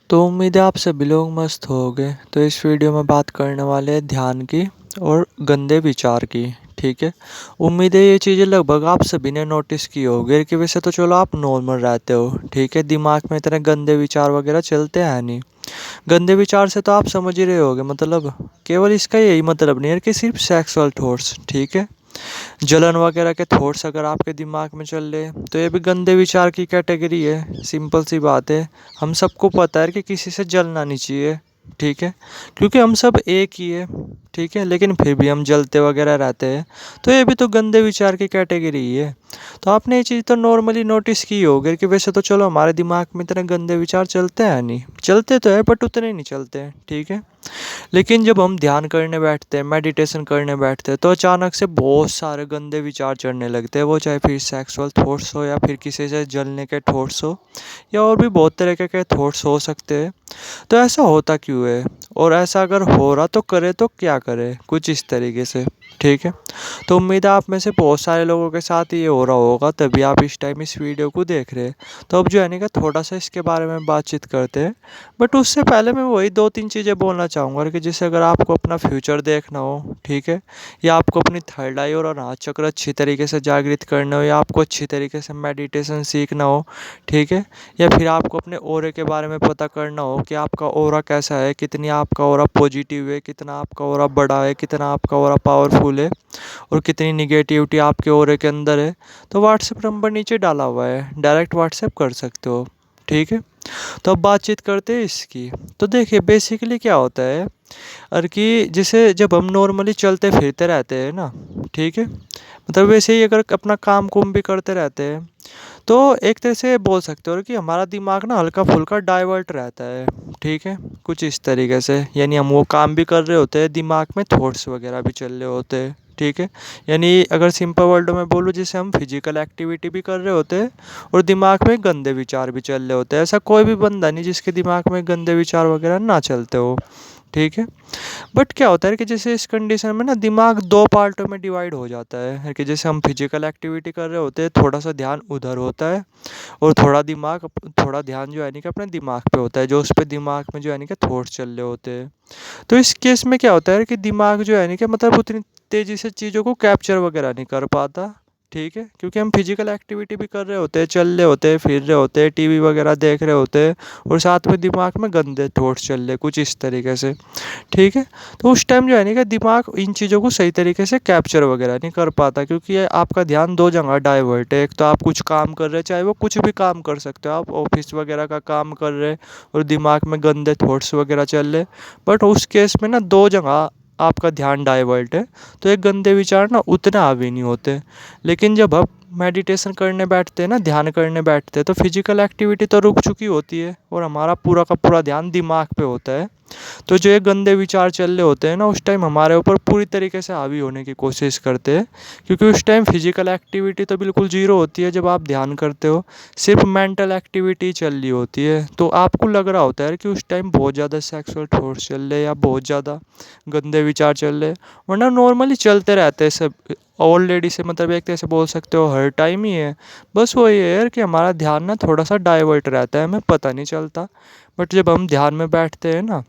तो उम्मीद है आप सभी लोग मस्त होंगे। तो इस वीडियो में बात करने वाले हैं ध्यान की और गंदे विचार की। ठीक है। उम्मीद है ये चीज़ें लगभग आप सभी ने नोटिस की होगी कि वैसे तो चलो आप नॉर्मल रहते हो। ठीक है, दिमाग में इतने गंदे विचार वगैरह चलते हैं नहीं। गंदे विचार से तो आप समझ ही रहे होगे, मतलब केवल इसका यही मतलब नहीं है कि सिर्फ सेक्सुअल थॉट्स। ठीक है, जलन वगैरह के थॉट्स अगर आपके दिमाग में चल रहे हैं तो ये भी गंदे विचार की कैटेगरी है। सिंपल सी बात है, हम सबको पता है कि किसी से जलना नहीं चाहिए। ठीक है, क्योंकि हम सब एक ही है। ठीक है, लेकिन फिर भी हम जलते वगैरह रहते हैं, तो ये भी तो गंदे विचार की कैटेगरी ही है। तो आपने ये चीज़ तो नॉर्मली नोटिस की होगी कि वैसे तो चलो हमारे दिमाग में इतने गंदे विचार चलते हैं नहीं, चलते तो है बट उतने नहीं चलते हैं। ठीक है, लेकिन जब हम ध्यान करने बैठते हैं, मेडिटेशन करने बैठते हैं, तो अचानक से बहुत सारे गंदे विचार चढ़ने लगते हैं। वो चाहे फिर सेक्सुअल थॉट्स हो या फिर किसी से जलने के थॉट्स हो या और भी बहुत तरीके के थॉट्स हो सकते हैं। तो ऐसा होता क्यों है, और ऐसा अगर हो रहा तो करे तो क्या करे, कुछ इस तरीके से। ठीक है, तो उम्मीद है आप में से बहुत सारे लोगों के साथ ये हो रहा होगा, तभी आप इस टाइम इस वीडियो को देख रहे हैं। तो अब जो है ना कि थोड़ा सा इसके बारे में बातचीत करते हैं। बट उससे पहले मैं वही दो तीन चीज़ें बोलना चाहूँगा कि जैसे अगर आपको अपना फ्यूचर देखना हो, ठीक है, या आपको अपनी थर्ड आई और अनाहत चक्र अच्छी तरीके से जागृत करना हो, या आपको अच्छी तरीके से मेडिटेशन सीखना हो, ठीक है, या फिर आपको अपने ऑरे के बारे में पता करना हो कि आपका ऑरा कैसा है, कितनी आपका ऑरा पॉजिटिव है, कितना आपका ऑरा बड़ा है, कितना आपका ऑरा पावरफुल है, और कितनी निगेटिविटी आपके ऑरे के अंदर है, तो व्हाट्सएप नंबर नीचे डाला हुआ है, डायरेक्ट व्हाट्सएप कर सकते हो। ठीक है, तो अब बातचीत करते हैं इसकी। तो देखिए बेसिकली क्या होता है, और कि जैसे जब हम नॉर्मली चलते फिरते रहते हैं ना, ठीक है, मतलब वैसे ही अगर अपना काम कुम भी करते रहते हैं, तो एक तरह से बोल सकते हो कि हमारा दिमाग ना हल्का फुल्का डाइवर्ट रहता है। ठीक है, कुछ इस तरीके से, यानी हम वो काम भी कर रहे होते हैं, दिमाग में थॉट्स वगैरह भी चल रहे होते हैं। ठीक है, यानी अगर सिंपल वर्ड में बोलूँ, जैसे हम फिजिकल एक्टिविटी भी कर रहे होते हैं और दिमाग में गंदे विचार भी चल रहे होते हैं। ऐसा कोई भी बंदा नहीं जिसके दिमाग में गंदे विचार वगैरह ना चलते हो। ठीक है, बट क्या होता है कि जैसे इस कंडीशन में ना दिमाग दो पार्टों में डिवाइड हो जाता है कि जैसे हम फिजिकल एक्टिविटी कर रहे होते हैं, थोड़ा सा ध्यान उधर होता है, और थोड़ा ध्यान जो है नहीं कि अपने दिमाग पे होता है, जो उस पे दिमाग में जो है नहीं कि थॉट्स चल रहे होते हैं। तो इस केस में क्या होता है कि दिमाग जो है नहीं कि मतलब उतनी तेज़ी से चीज़ों को कैप्चर वगैरह नहीं कर पाता। ठीक है, क्योंकि हम फिजिकल एक्टिविटी भी कर रहे होते हैं, चल रहे होते हैं, फिर रहे होते हैं, टीवी वगैरह देख रहे होते हैं, और साथ में दिमाग में गंदे थॉट्स चल रहे कुछ इस तरीके से। ठीक है, तो उस टाइम जो है नहीं कि दिमाग इन चीज़ों को सही तरीके से कैप्चर वगैरह नहीं कर पाता, क्योंकि ये आपका ध्यान दो जगह डाइवर्ट है। एक तो आप कुछ काम कर रहे हैं, चाहे वो कुछ भी काम कर सकते हो, आप ऑफिस वगैरह का काम कर रहे हैं और दिमाग में गंदे थॉट्स वगैरह चल रहे, बट उस केस में ना दो जगह आपका ध्यान डाइवर्ट है, तो ये गंदे विचार ना उतना हावी नहीं होते। लेकिन जब आप मेडिटेशन करने बैठते हैं ना, ध्यान करने बैठते हैं, तो फिजिकल एक्टिविटी तो रुक चुकी होती है और हमारा पूरा का पूरा ध्यान दिमाग पे होता है। तो जो ये गंदे विचार चल रहे होते हैं ना, उस टाइम हमारे ऊपर पूरी तरीके से हावी होने की कोशिश करते हैं, क्योंकि उस टाइम फिजिकल एक्टिविटी तो बिल्कुल जीरो होती है। जब आप ध्यान करते हो सिर्फ मेंटल एक्टिविटी चल रही होती है, तो आपको लग रहा होता है कि उस टाइम बहुत ज़्यादा सेक्सुअल थॉट्स चल रहे हैं या बहुत ज़्यादा गंदे विचार चल रहे हैं, वरना नॉर्मली चलते रहते हैं सब ऑलरेडी से। मतलब एक तरह से बोल सकते हो हर टाइम ही है। बस वही है यार कि हमारा ध्यान ना थोड़ा सा डाइवर्ट रहता है, हमें पता नहीं चलता। बट जब हम ध्यान में बैठते हैं ना,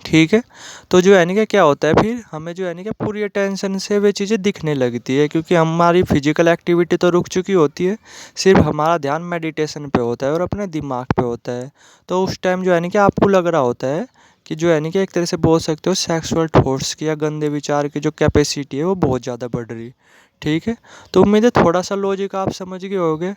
ठीक है, तो जो है ना कि क्या होता है, फिर हमें जो है ना कि पूरी अटेंशन से वे चीज़ें दिखने लगती है, क्योंकि हमारी फिजिकल एक्टिविटी तो रुक चुकी होती है, सिर्फ हमारा ध्यान मेडिटेशन पे होता है और अपने दिमाग पे होता है। तो उस टाइम जो है ना कि आपको लग रहा होता है कि जो है ना कि एक तरह से बोल सकते हो सेक्सुअल थॉट्स की या गंदे विचार की जो कैपेसिटी है वो बहुत ज़्यादा बढ़ रही। ठीक है, तो उम्मीद है थोड़ा सा लॉजिक आप समझ गए होगे।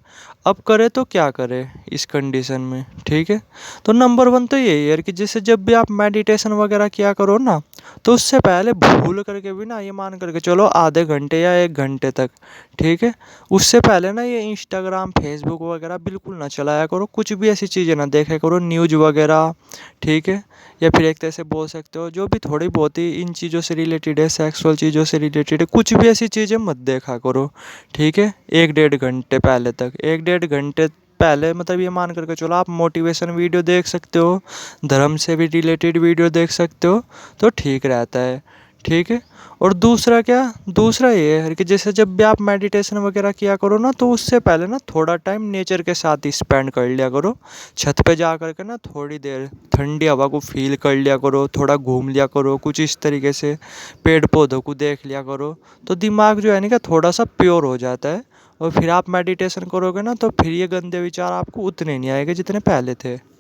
अब करें तो क्या करें इस कंडीशन में। ठीक है, तो नंबर वन तो यही है कि जैसे जब भी आप मेडिटेशन वगैरह किया करो ना, तो उससे पहले भूल करके भी ना ये मान करके चलो आधे घंटे या एक घंटे तक, ठीक है, उससे पहले ना ये इंस्टाग्राम फेसबुक वगैरह बिल्कुल ना चलाया करो, कुछ भी ऐसी चीज़ें ना देखा करो, न्यूज़ वगैरह। ठीक है, या फिर एक तरह से बोल सकते हो जो भी थोड़ी बहुत ही इन चीज़ों से रिलेटेड है, सेक्सुअल चीज़ों से रिलेटेड है, कुछ भी ऐसी चीज़ें मत देखा करो। ठीक है, एक डेढ़ घंटे पहले तक, एक डेढ़ घंटे पहले मतलब ये मान करके चलो आप मोटिवेशन वीडियो देख सकते हो, धर्म से भी रिलेटेड वीडियो देख सकते हो, तो ठीक रहता है। ठीक है। और दूसरा क्या, दूसरा ये है कि जैसे जब भी आप मेडिटेशन वगैरह किया करो ना, तो उससे पहले ना थोड़ा टाइम नेचर के साथ ही स्पेंड कर लिया करो। छत पे जा कर के ना थोड़ी देर ठंडी हवा को फील कर लिया करो, थोड़ा घूम लिया करो, कुछ इस तरीके से पेड़ पौधों को देख लिया करो। तो दिमाग जो है ना, कि थोड़ा सा प्योर हो जाता है। और फिर आप मेडिटेशन करोगे ना, तो फिर ये गंदे विचार आपको उतने नहीं आएंगे जितने पहले थे।